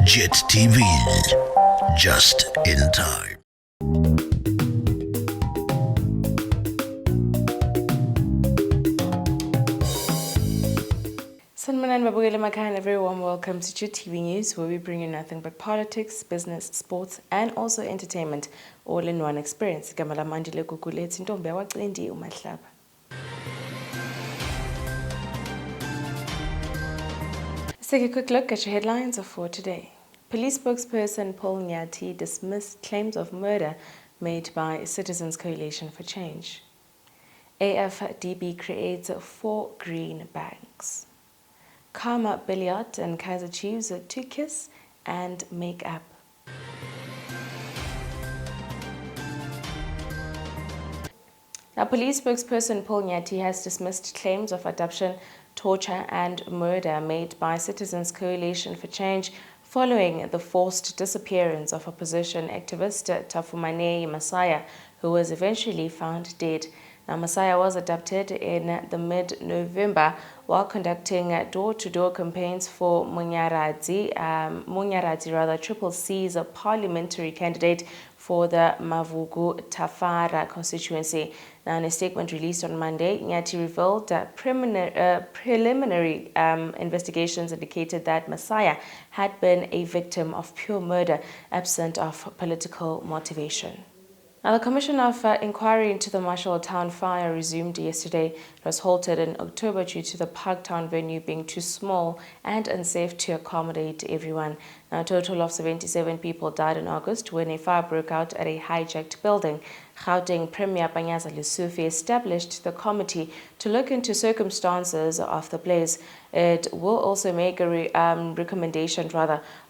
JIT-TV, just in time. Sanmanan Babugele Makan, everyone, welcome to JIT-TV News, where we bring you nothing but politics, business, sports, and also entertainment, all in one experience. Gamala Mandile Kukulet, Ntombe Waqindi Umahlaba. Let's take a quick look at your headlines for today. Police spokesperson Paul Nyati dismissed claims of murder made by Citizens Coalition for Change. AFDB creates 4 green banks. Karma Billiard and Kaizer Chiefs to kiss and make up. Now, police spokesperson Paul Nyati has dismissed claims of abduction, torture and murder made by Citizens Coalition for Change following the forced disappearance of opposition activist Tafumane Masaya, who was eventually found dead. Now, Masaya was abducted in the mid-November while conducting door-to-door campaigns for Munyaradzi Triple C's parliamentary candidate for the Mavugu Tafara constituency. Now, in a statement released on Monday, Nyati revealed that preliminary investigations indicated that Masaya had been a victim of pure murder, absent of political motivation. Now, the Commission of Inquiry into the Marshall Town fire resumed yesterday. It was halted in October due to the Parktown venue being too small and unsafe to accommodate everyone. Now, a total of 77 people died in August when a fire broke out at a hijacked building. Gauteng Premier Panyaza Lesufi established the committee to look into circumstances of the blaze. It will also make a recommendation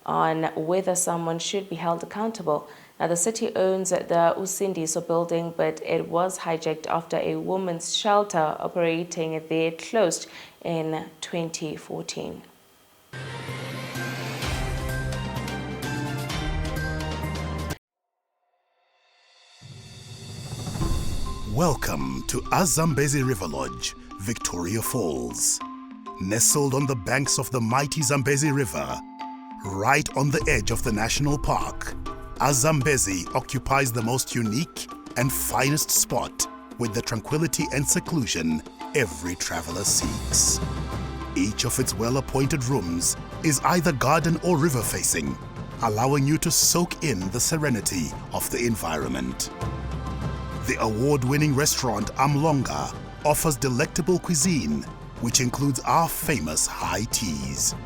on whether someone should be held accountable. Now, the city owns the Usindiso building, but it was hijacked after a women's shelter operating there closed in 2014. Welcome to Zambezi River Lodge, Victoria Falls. Nestled on the banks of the mighty Zambezi River, right on the edge of the national park, Zambezi occupies the most unique and finest spot with the tranquility and seclusion every traveler seeks. Each of its well-appointed rooms is either garden or river facing, allowing you to soak in the serenity of the environment. The award-winning restaurant Amlonga offers delectable cuisine, which includes our famous high teas.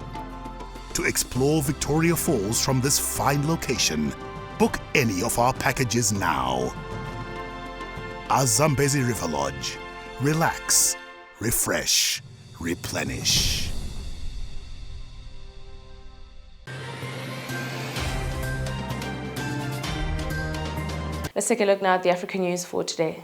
To explore Victoria Falls from this fine location, book any of our packages now. Zambezi River Lodge. Relax, refresh, replenish. Let's take a look now at the African news for today.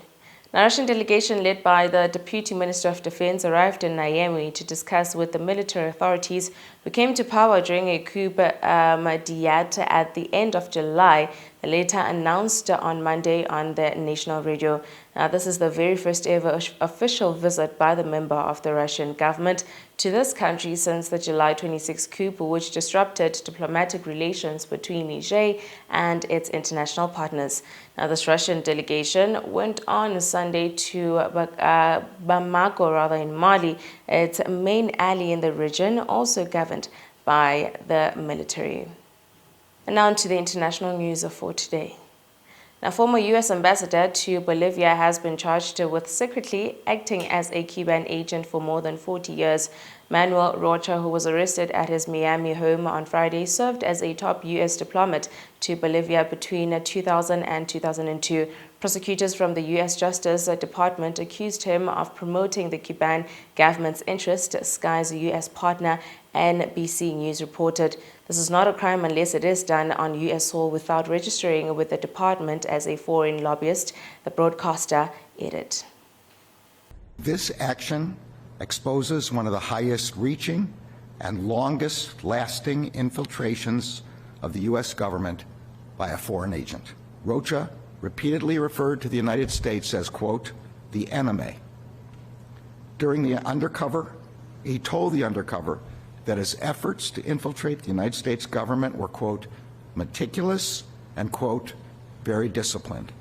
A Russian delegation led by the Deputy Minister of Defense arrived in Niamey to discuss with the military authorities who came to power during a coup d'etat at the end of July, later announced on Monday on the national radio. Now, this is the very first ever official visit by the member of the Russian government to this country since the July 26 coup, which disrupted diplomatic relations between Niger and its international partners. Now, this Russian delegation went on Sunday to Bamako, in Mali, its main ally in the region, also governed by the military. And now to the international news for today. Now, former U.S. ambassador to Bolivia has been charged with secretly acting as a Cuban agent for more than 40 years. Manuel Rocha, who was arrested at his Miami home on Friday, served as a top U.S. diplomat to Bolivia between 2000 and 2002. Prosecutors from the U.S. Justice Department accused him of promoting the Cuban government's interest, Sky's U.S. partner NBC News reported. This is not a crime unless it is done on U.S. soil without registering with the department as a foreign lobbyist, the broadcaster added. This action exposes one of the highest reaching and longest lasting infiltrations of the U.S. government by a foreign agent. Rocha repeatedly referred to the United States as, quote, the enemy. During the undercover, he told the undercover that his efforts to infiltrate the United States government were, quote, meticulous and, quote, very disciplined.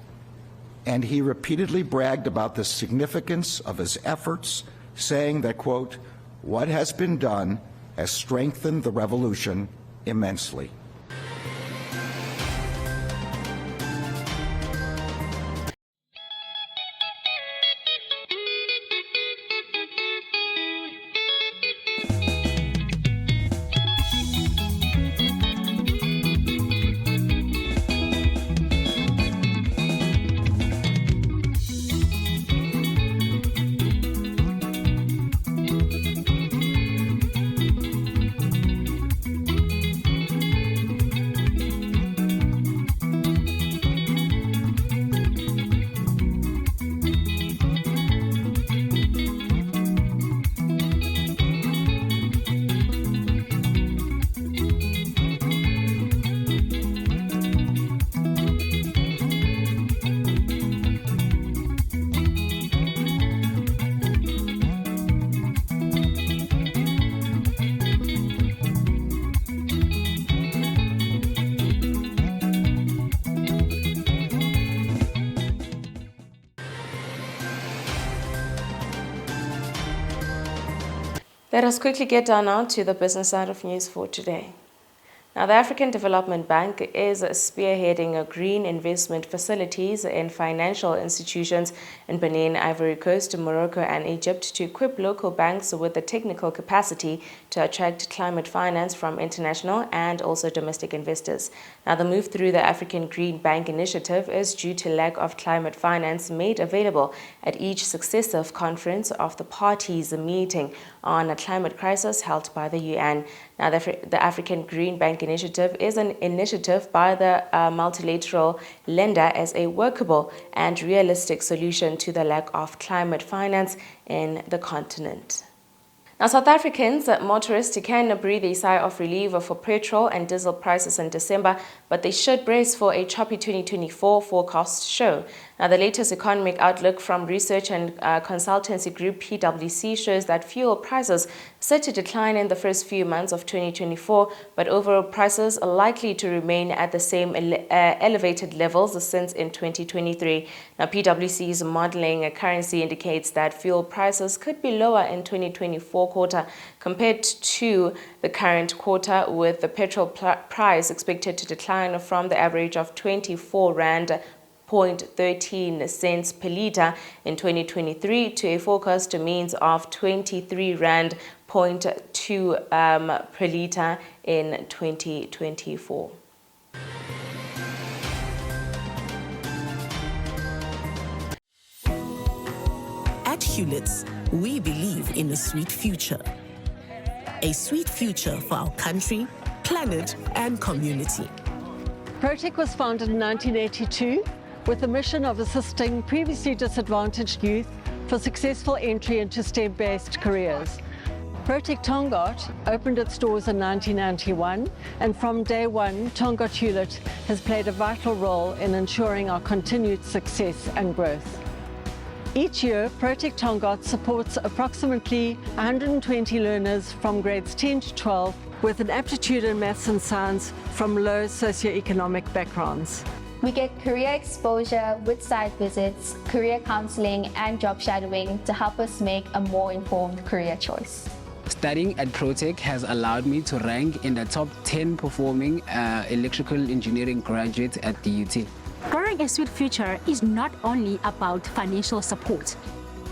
And he repeatedly bragged about the significance of his efforts, saying that, quote, what has been done has strengthened the revolution immensely. Let us quickly get down now to the business side of news for today. Now, the African Development Bank is spearheading green investment facilities in financial institutions in Benin, Ivory Coast, Morocco and Egypt to equip local banks with the technical capacity to attract climate finance from international and also domestic investors. Now, the move through the African Green Bank initiative is due to lack of climate finance made available at each successive conference of the parties meeting on a climate crisis held by the UN. Now, the African Green Bank initiative is an initiative by the multilateral lender as a workable and realistic solution to the lack of climate finance in the continent. Now, South Africans, motorists can breathe a sigh of relief for petrol and diesel prices in December, but they should brace for a choppy 2024 forecast show. Now, the latest economic outlook from research and consultancy group PwC shows that fuel prices set to decline in the first few months of 2024, but overall prices are likely to remain at the same elevated levels since in 2023. Now, PwC's modeling currency indicates that fuel prices could be lower in 2024 quarter compared to the current quarter, with the petrol price expected to decline from the average of 24 Rand 0.13 cents per litre in 2023 to a forecast means of 23 Rand 0.2 per litre in 2024. At Hewlett's, we believe in a sweet future. A sweet future for our country, planet, and community. Protec was founded in 1982 with the mission of assisting previously disadvantaged youth for successful entry into STEM-based careers. Protec Tongaat opened its doors in 1991, and from day one, Tongaat Hewlett has played a vital role in ensuring our continued success and growth. Each year, Protec Tongaat supports approximately 120 learners from grades 10 to 12 with an aptitude in maths and science from low socioeconomic backgrounds. We get career exposure with site visits, career counseling and job shadowing to help us make a more informed career choice. Studying at Protec has allowed me to rank in the top 10 performing electrical engineering graduates at the UT. Growing a sweet future is not only about financial support.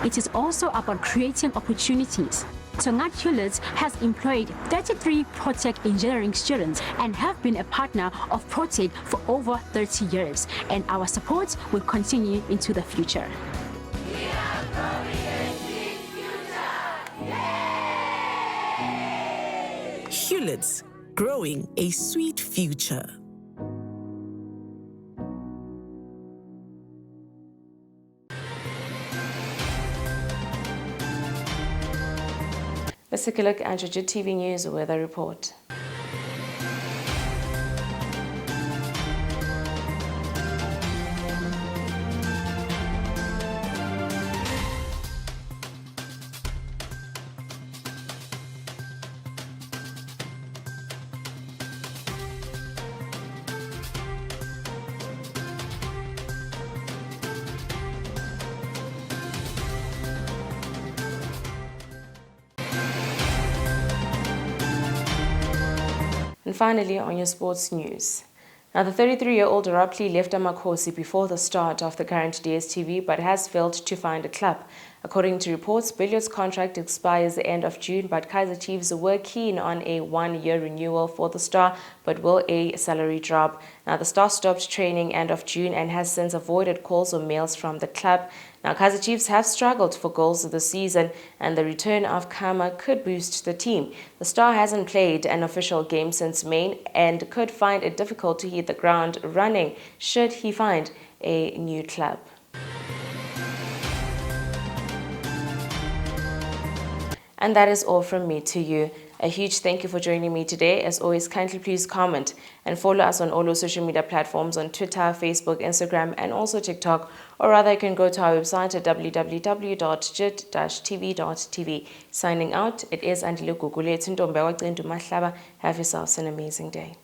It is also about creating opportunities. Tongaat Hewlett has employed 33 Protec engineering students and have been a partner of Protec for over 30 years, and our support will continue into the future. We are growing a sweet future! Yay! Hewlett's, growing a sweet future. Let's take a look at your JIT-TV News weather report. finally, on your sports news. Now, the 33-year-old abruptly left Amakhosi before the start of the current DStv, but has failed to find a club. According to reports, Billiot's contract expires the end of June, but Kaizer Chiefs were keen on a one-year renewal for the star, but will a salary drop. Now, the star stopped training end of June and has since avoided calls or mails from the club. Now, Kaizer Chiefs have struggled for goals this season, and the return of Kama could boost the team. The star hasn't played an official game since May and could find it difficult to hit the ground running should he find a new club. And that is all from me to you. A huge thank you for joining me today. As always, kindly please comment and follow us on all our social media platforms on Twitter, Facebook, Instagram, and also TikTok. Or rather, you can go to our website at www.JIT-TVzw. Signing out, it is Andile Gugule. Have yourselves an amazing day.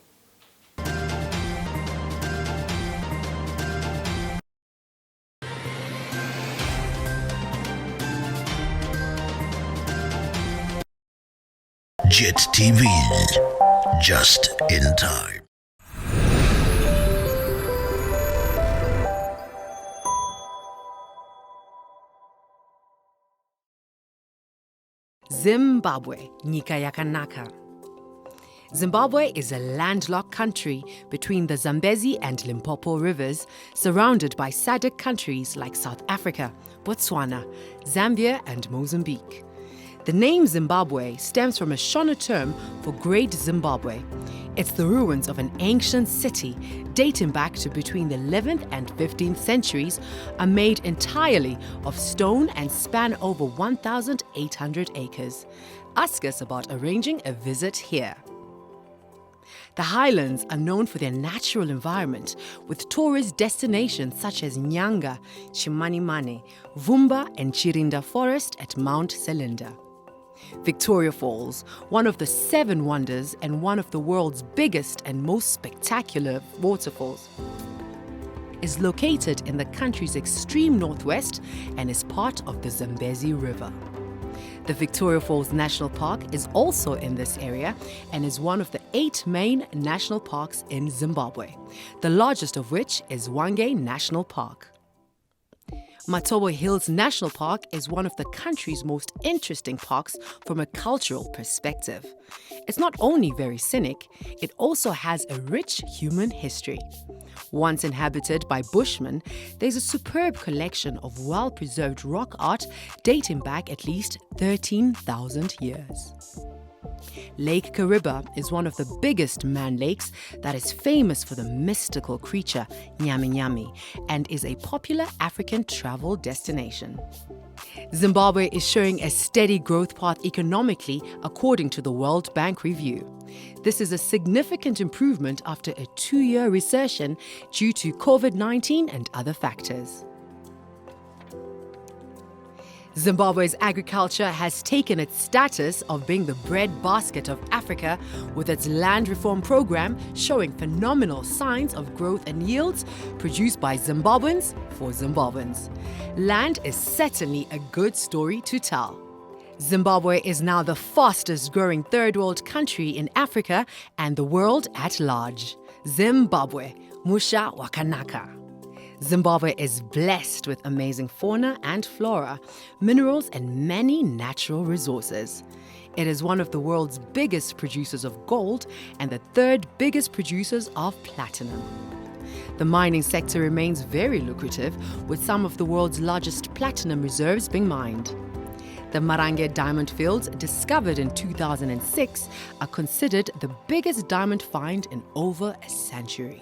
JIT-TV, just in time. Zimbabwe, nyika yakanaka. Zimbabwe is a landlocked country between the Zambezi and Limpopo rivers, surrounded by SADC countries like South Africa, Botswana, Zambia, and Mozambique. The name Zimbabwe stems from a Shona term for Great Zimbabwe. It's the ruins of an ancient city dating back to between the 11th and 15th centuries, are made entirely of stone and span over 1,800 acres. Ask us about arranging a visit here. The highlands are known for their natural environment, with tourist destinations such as Nyanga, Chimanimane, Vumba, and Chirinda Forest at Mount Selinda. Victoria Falls, one of the 7 wonders and one of the world's biggest and most spectacular waterfalls, is located in the country's extreme northwest and is part of the Zambezi River. The Victoria Falls National Park is also in this area and is one of the 8 main national parks in Zimbabwe, the largest of which is Hwange National Park. Matobo Hills National Park is one of the country's most interesting parks from a cultural perspective. It's not only very scenic, it also has a rich human history. Once inhabited by Bushmen, there's a superb collection of well-preserved rock art dating back at least 13,000 years. Lake Kariba is one of the biggest man lakes that is famous for the mystical creature Nyami Nyami and is a popular African travel destination. Zimbabwe is showing a steady growth path economically according to the World Bank review. This is a significant improvement after a 2-year recession due to COVID-19 and other factors. Zimbabwe's agriculture has taken its status of being the breadbasket of Africa, with its land reform program showing phenomenal signs of growth and yields produced by Zimbabweans for Zimbabweans. Land is certainly a good story to tell. Zimbabwe is now the fastest growing third world country in Africa and the world at large. Zimbabwe, Musha Wakanaka. Zimbabwe is blessed with amazing fauna and flora, minerals, and many natural resources. It is one of the world's biggest producers of gold and the 3rd biggest producers of platinum. The mining sector remains very lucrative, with some of the world's largest platinum reserves being mined. The Marange diamond fields, discovered in 2006, are considered the biggest diamond find in over a century.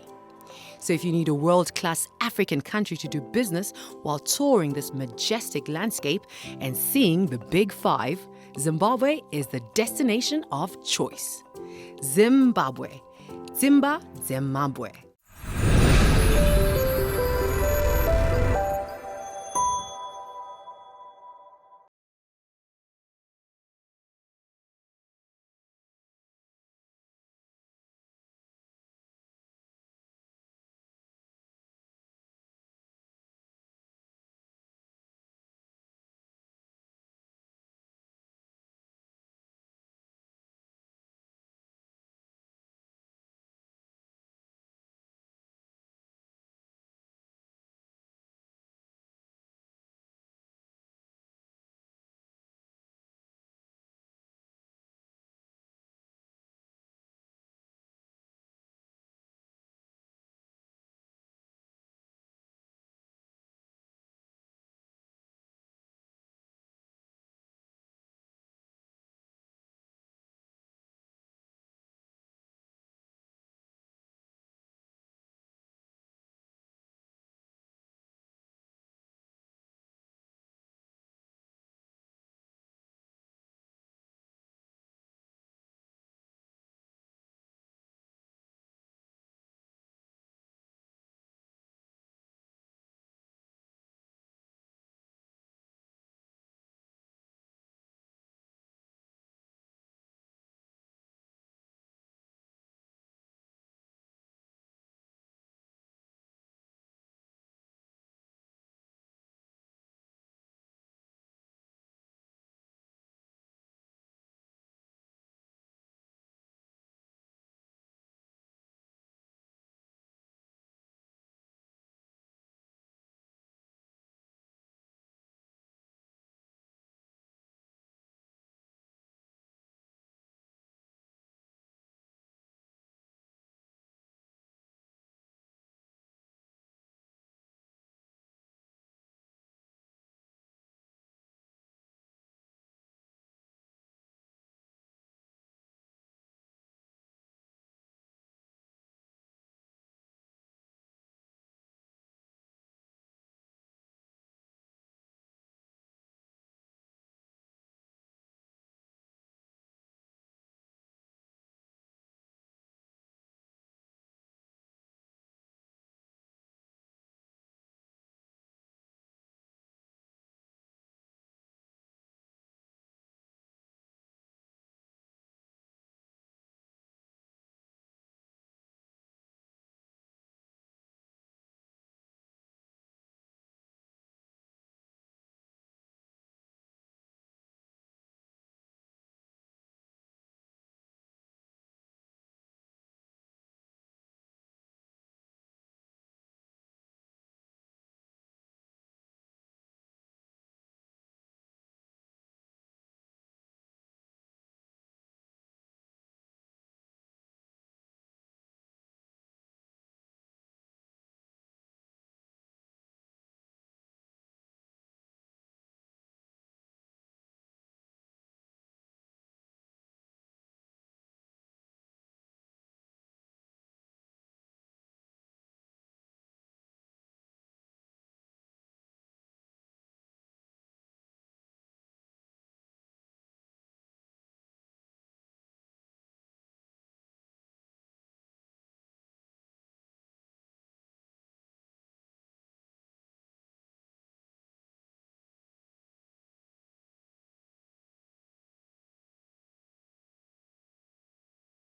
So if you need a world-class African country to do business while touring this majestic landscape and seeing the Big 5, Zimbabwe is the destination of choice. Zimbabwe. Zimba Zimbabwe.